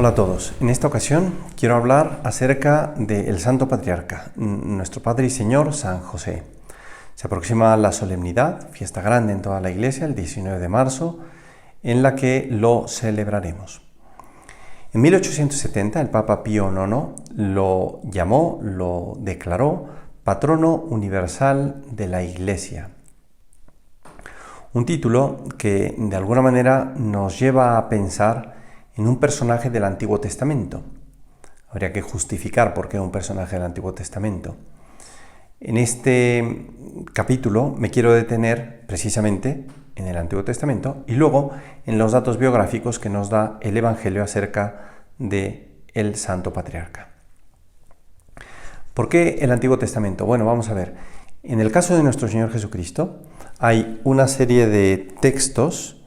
Hola a todos. En esta ocasión quiero hablar acerca del Santo Patriarca, nuestro Padre y Señor San José. Se aproxima la solemnidad, fiesta grande en toda la Iglesia, el 19 de marzo, en la que lo celebraremos. En 1870 el Papa Pío IX lo declaró patrono universal de la Iglesia. Un título que de alguna manera nos lleva a pensar en un personaje del Antiguo Testamento. Habría que justificar por qué un personaje del Antiguo Testamento. En este capítulo me quiero detener precisamente en el Antiguo Testamento y luego en los datos biográficos que nos da el Evangelio acerca de el Santo Patriarca. ¿Por qué el Antiguo Testamento? Bueno, vamos a ver. En el caso de nuestro Señor Jesucristo hay una serie de textos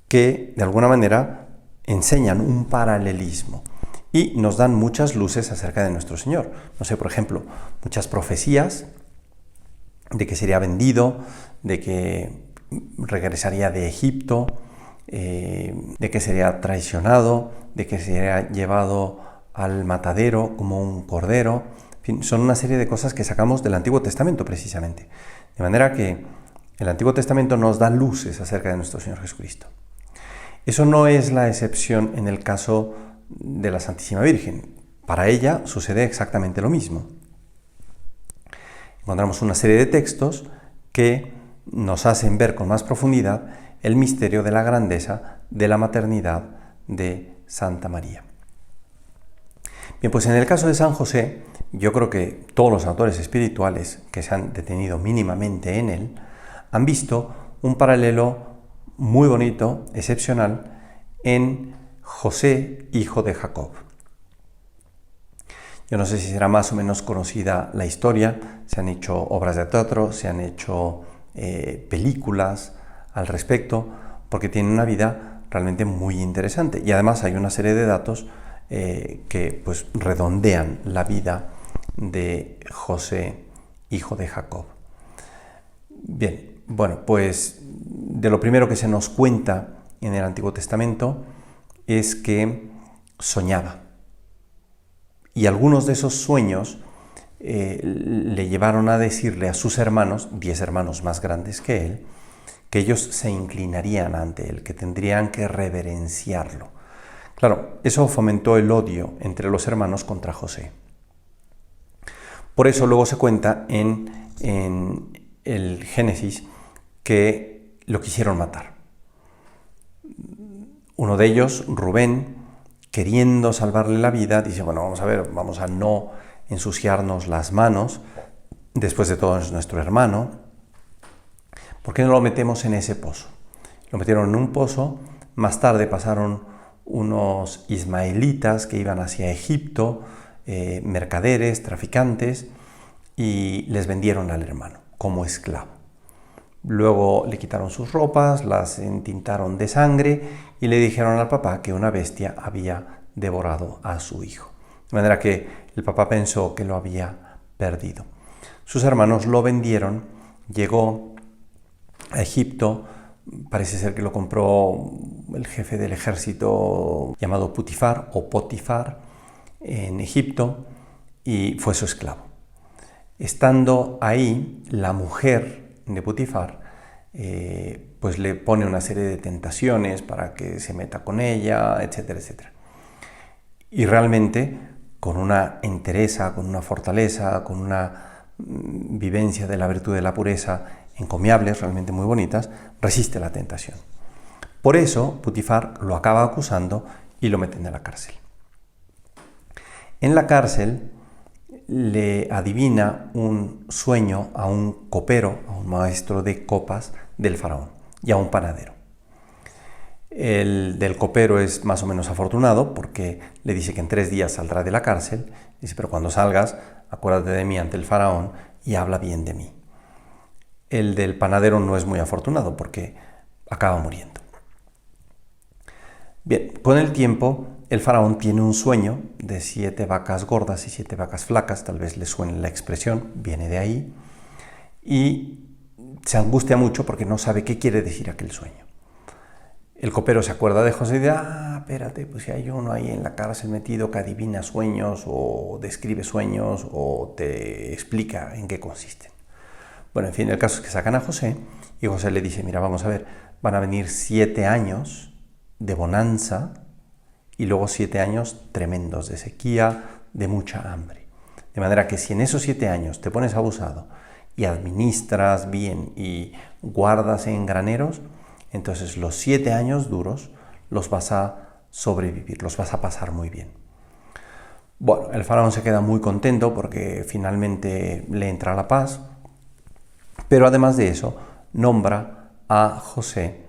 que de alguna manera enseñan un paralelismo y nos dan muchas luces acerca de nuestro Señor. No sé, por ejemplo, muchas profecías de que sería vendido, de que regresaría de Egipto, de que sería traicionado, de que sería llevado al matadero como un cordero. En fin, son una serie de cosas que sacamos del Antiguo Testamento precisamente. De manera que el Antiguo Testamento nos da luces acerca de nuestro Señor Jesucristo. Eso no es la excepción en el caso de la Santísima Virgen. Para ella sucede exactamente lo mismo. Encontramos una serie de textos que nos hacen ver con más profundidad el misterio de la grandeza de la maternidad de Santa María. Bien, pues en el caso de San José, yo creo que todos los autores espirituales que se han detenido mínimamente en él han visto un paralelo muy bonito, excepcional, en José, hijo de Jacob. Yo no sé si será más o menos conocida la historia, se han hecho obras de teatro, se han hecho películas al respecto, porque tiene una vida realmente muy interesante. Y además hay una serie de datos que pues redondean la vida de José, hijo de Jacob. Bien, bueno, pues de lo primero que se nos cuenta en el Antiguo Testamento es que soñaba. Y algunos de esos sueños le llevaron a decirle a sus hermanos, 10 hermanos más grandes que él, que ellos se inclinarían ante él, que tendrían que reverenciarlo. Claro, eso fomentó el odio entre los hermanos contra José. Por eso luego se cuenta en el Génesis que lo quisieron matar. Uno de ellos, Rubén, queriendo salvarle la vida, dice, bueno, vamos a ver, vamos a no ensuciarnos las manos, después de todo es nuestro hermano, ¿por qué no lo metemos en ese pozo? Lo metieron en un pozo, más tarde pasaron unos ismaelitas que iban hacia Egipto, mercaderes, traficantes, y les vendieron al hermano como esclavo. Luego le quitaron sus ropas, las entintaron de sangre y le dijeron al papá que una bestia había devorado a su hijo. De manera que el papá pensó que lo había perdido. Sus hermanos lo vendieron, llegó a Egipto, parece ser que lo compró el jefe del ejército llamado Putifar o Potifar en Egipto y fue su esclavo. Estando ahí, la mujer de Putifar pues le pone una serie de tentaciones para que se meta con ella, etcétera, etcétera. Y realmente con una entereza, con una fortaleza, con una vivencia de la virtud de la pureza encomiables, realmente muy bonitas, resiste la tentación. Por eso Putifar lo acaba acusando y lo meten en la cárcel. En la cárcel le adivina un sueño a un copero, a un maestro de copas del faraón y a un panadero. El del copero es más o menos afortunado porque le dice que en 3 días saldrá de la cárcel. Dice, pero cuando salgas, acuérdate de mí ante el faraón y habla bien de mí. El del panadero no es muy afortunado porque acaba muriendo. Bien, con el tiempo el faraón tiene un sueño de 7 vacas gordas y 7 vacas flacas, tal vez le suene la expresión, viene de ahí, y se angustia mucho porque no sabe qué quiere decir aquel sueño. El copero se acuerda de José y dice, espérate, pues si hay uno ahí en la cárcel metido que adivina sueños o describe sueños o te explica en qué consisten. Bueno, en fin, el caso es que sacan a José y José le dice, mira, vamos a ver, van a venir 7 años de bonanza y luego 7 años tremendos de sequía, de mucha hambre. De manera que si en esos 7 años te pones abusado y administras bien y guardas en graneros, entonces los 7 años duros los vas a sobrevivir, los vas a pasar muy bien. Bueno, el faraón se queda muy contento porque finalmente le entra la paz, pero además de eso nombra a José,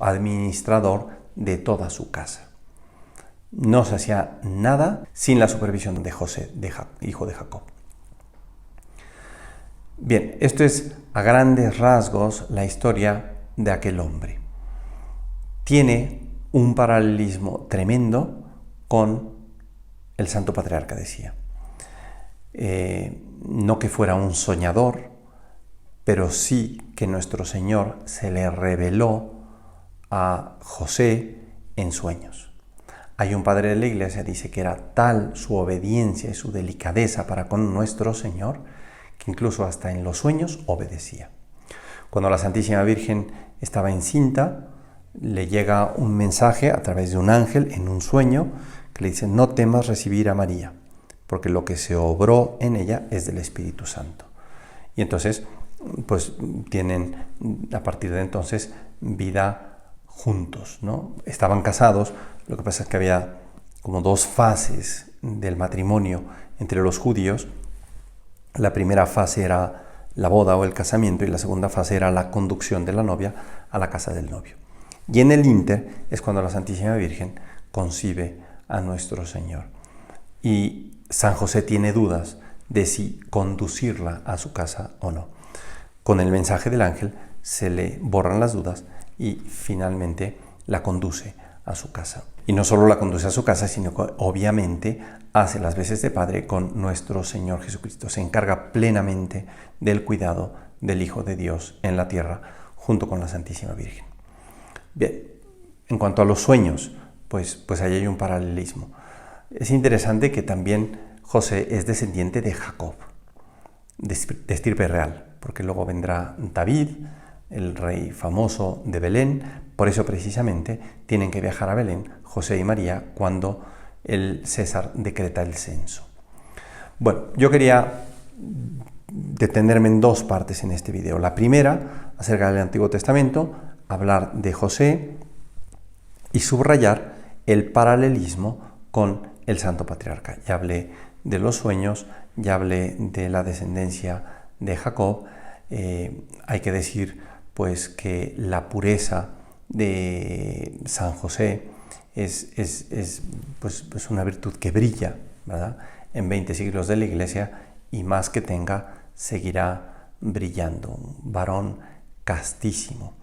administrador de toda su casa. No se hacía nada sin la supervisión de José, hijo de Jacob. Bien, esto es a grandes rasgos la historia de aquel hombre. Tiene un paralelismo tremendo con el Santo Patriarca, decía. No que fuera un soñador, pero sí que nuestro Señor se le reveló a José en sueños. Hay un padre de la Iglesia que dice que era tal su obediencia y su delicadeza para con nuestro Señor que incluso hasta en los sueños obedecía. Cuando la Santísima Virgen estaba encinta, le llega un mensaje a través de un ángel en un sueño que le dice, no temas recibir a María, porque lo que se obró en ella es del Espíritu Santo. Y entonces, pues tienen a partir de entonces vida juntos, ¿no? Estaban casados, lo que pasa es que había como 2 fases del matrimonio entre los judíos. La primera fase era la boda o el casamiento y la segunda fase era la conducción de la novia a la casa del novio. Y en el ínter es cuando la Santísima Virgen concibe a nuestro Señor. Y San José tiene dudas de si conducirla a su casa o no. Con el mensaje del ángel se le borran las dudas y finalmente la conduce a su casa. Y no solo la conduce a su casa, sino que obviamente hace las veces de padre con nuestro Señor Jesucristo. Se encarga plenamente del cuidado del Hijo de Dios en la tierra, junto con la Santísima Virgen. Bien, en cuanto a los sueños, pues ahí hay un paralelismo. Es interesante que también José es descendiente de Jacob, de estirpe real, porque luego vendrá David, el rey famoso de Belén. Por eso precisamente tienen que viajar a Belén José y María cuando el César decreta el censo. Bueno, yo quería detenerme en 2 partes en este video. La primera, acerca del Antiguo Testamento, hablar de José y subrayar el paralelismo con el Santo Patriarca. Ya hablé de los sueños, ya hablé de la descendencia de Jacob. Hay que decir pues que la pureza de San José es una virtud que brilla, ¿verdad?, en 20 siglos de la Iglesia, y más que tenga, seguirá brillando. Un varón castísimo.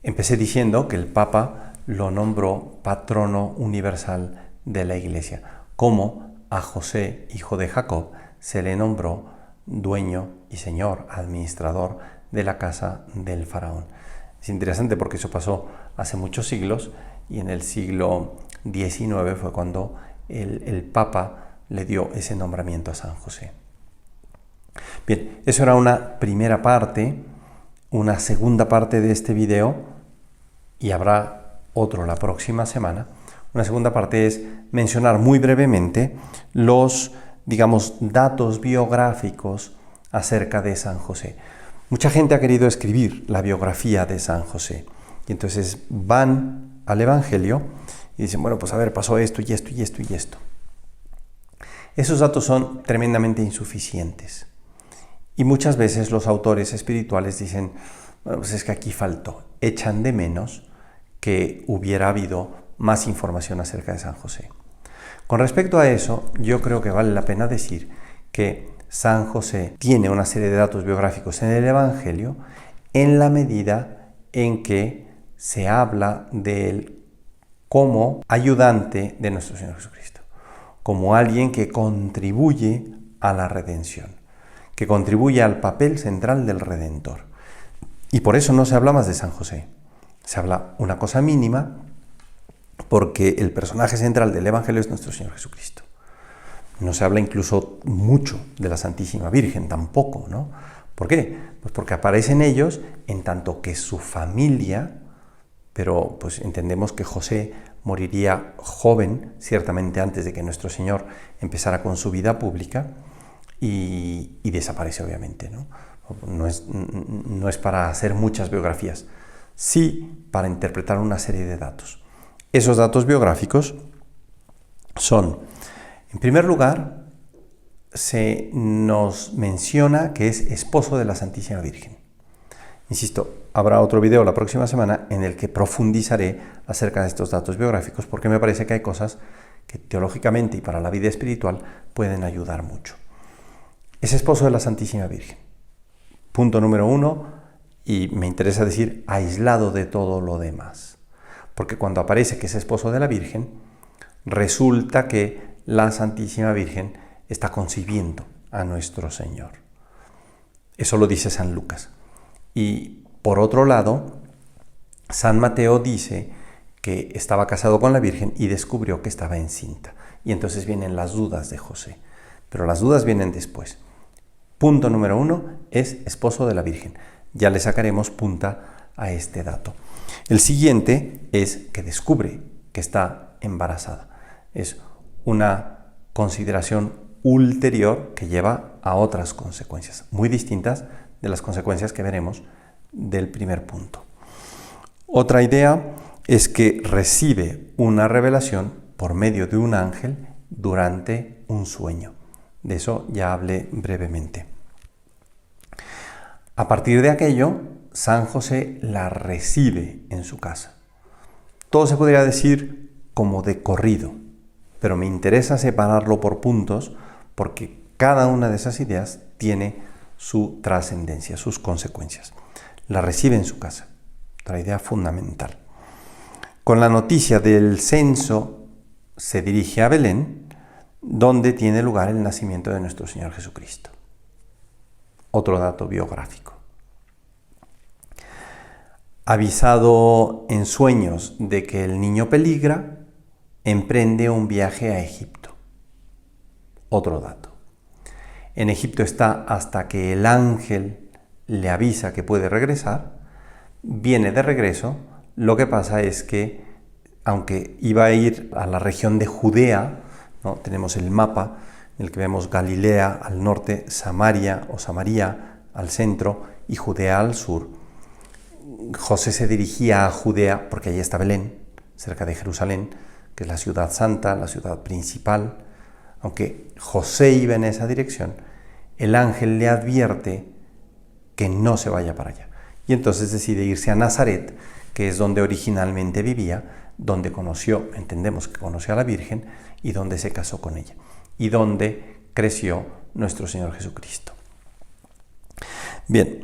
Empecé diciendo que el Papa lo nombró patrono universal de la Iglesia, como a José, hijo de Jacob, se le nombró dueño y señor, administrador de la casa del faraón. Es interesante porque eso pasó hace muchos siglos y en el siglo XIX fue cuando el Papa le dio ese nombramiento a San José. Bien, eso era una primera parte. Una segunda parte de este video, y habrá otro la próxima semana. Una segunda parte es mencionar muy brevemente los, datos biográficos acerca de San José. Mucha gente ha querido escribir la biografía de San José y entonces van al Evangelio y dicen, bueno, pues a ver, pasó esto y esto y esto y esto. Esos datos son tremendamente insuficientes y muchas veces los autores espirituales dicen, bueno, pues es que aquí faltó, echan de menos que hubiera habido más información acerca de San José. Con respecto a eso, yo creo que vale la pena decir que San José tiene una serie de datos biográficos en el Evangelio en la medida en que se habla de él como ayudante de nuestro Señor Jesucristo, como alguien que contribuye a la redención, que contribuye al papel central del Redentor. Y por eso no se habla más de San José. Se habla una cosa mínima porque el personaje central del Evangelio es nuestro Señor Jesucristo. No se habla incluso mucho de la Santísima Virgen, tampoco, ¿no? ¿Por qué? Pues porque aparecen ellos en tanto que su familia, pero pues entendemos que José moriría joven, ciertamente antes de que nuestro Señor empezara con su vida pública, y desaparece obviamente, ¿no? No es para hacer muchas biografías, sí para interpretar una serie de datos. Esos datos biográficos son, en primer lugar, se nos menciona que es esposo de la Santísima Virgen. Insisto, habrá otro video la próxima semana en el que profundizaré acerca de estos datos biográficos, porque me parece que hay cosas que teológicamente y para la vida espiritual pueden ayudar mucho. Es esposo de la Santísima Virgen. Punto número 1, y me interesa decir aislado de todo lo demás. Porque cuando aparece que es esposo de la Virgen, resulta que la Santísima Virgen está concibiendo a nuestro Señor. Eso lo dice San Lucas. Y por otro lado, San Mateo dice que estaba casado con la Virgen y descubrió que estaba encinta. Y entonces vienen las dudas de José. Pero las dudas vienen después. Punto número 1 es esposo de la Virgen. Ya le sacaremos punta a este dato. El siguiente es que descubre que está embarazada. Es una consideración ulterior que lleva a otras consecuencias, muy distintas de las consecuencias que veremos del primer punto. Otra idea es que recibe una revelación por medio de un ángel durante un sueño. De eso ya hablé brevemente. A partir de aquello, San José la recibe en su casa. Todo se podría decir como de corrido, pero me interesa separarlo por puntos porque cada una de esas ideas tiene su trascendencia, sus consecuencias. La recibe en su casa, otra idea fundamental. Con la noticia del censo se dirige a Belén, donde tiene lugar el nacimiento de nuestro Señor Jesucristo. Otro dato biográfico. Avisado en sueños de que el niño peligra, emprende un viaje a Egipto. Otro dato. En Egipto está hasta que el ángel le avisa que puede regresar. Viene de regreso. Lo que pasa es que, aunque iba a ir a la región de Judea, ¿no? Tenemos el mapa en el que vemos Galilea al norte, Samaria o Samaria al centro y Judea al sur. José se dirigía a Judea porque allí está Belén, cerca de Jerusalén, que es la ciudad santa, la ciudad principal. Aunque José iba en esa dirección, el ángel le advierte que no se vaya para allá. Y entonces decide irse a Nazaret, que es donde originalmente vivía, donde conoció, entendemos que conoció a la Virgen, y donde se casó con ella, y donde creció nuestro Señor Jesucristo. Bien,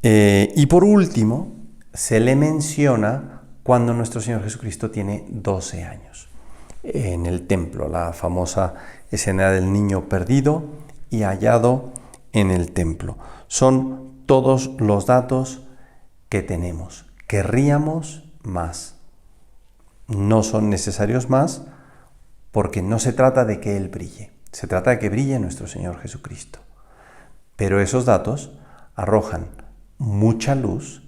y por último, se le menciona cuando nuestro Señor Jesucristo tiene 12 años. En el templo, la famosa escena del niño perdido y hallado en el templo. Son todos los datos que tenemos. Querríamos más. No son necesarios más porque no se trata de que Él brille. Se trata de que brille nuestro Señor Jesucristo. Pero esos datos arrojan mucha luz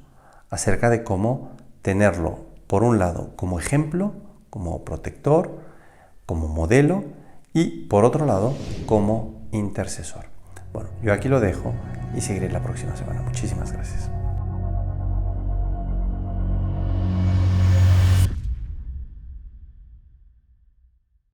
acerca de cómo tenerlo, por un lado, como ejemplo, como protector, como modelo y, por otro lado, como intercesor. Bueno, yo aquí lo dejo y seguiré la próxima semana. Muchísimas gracias.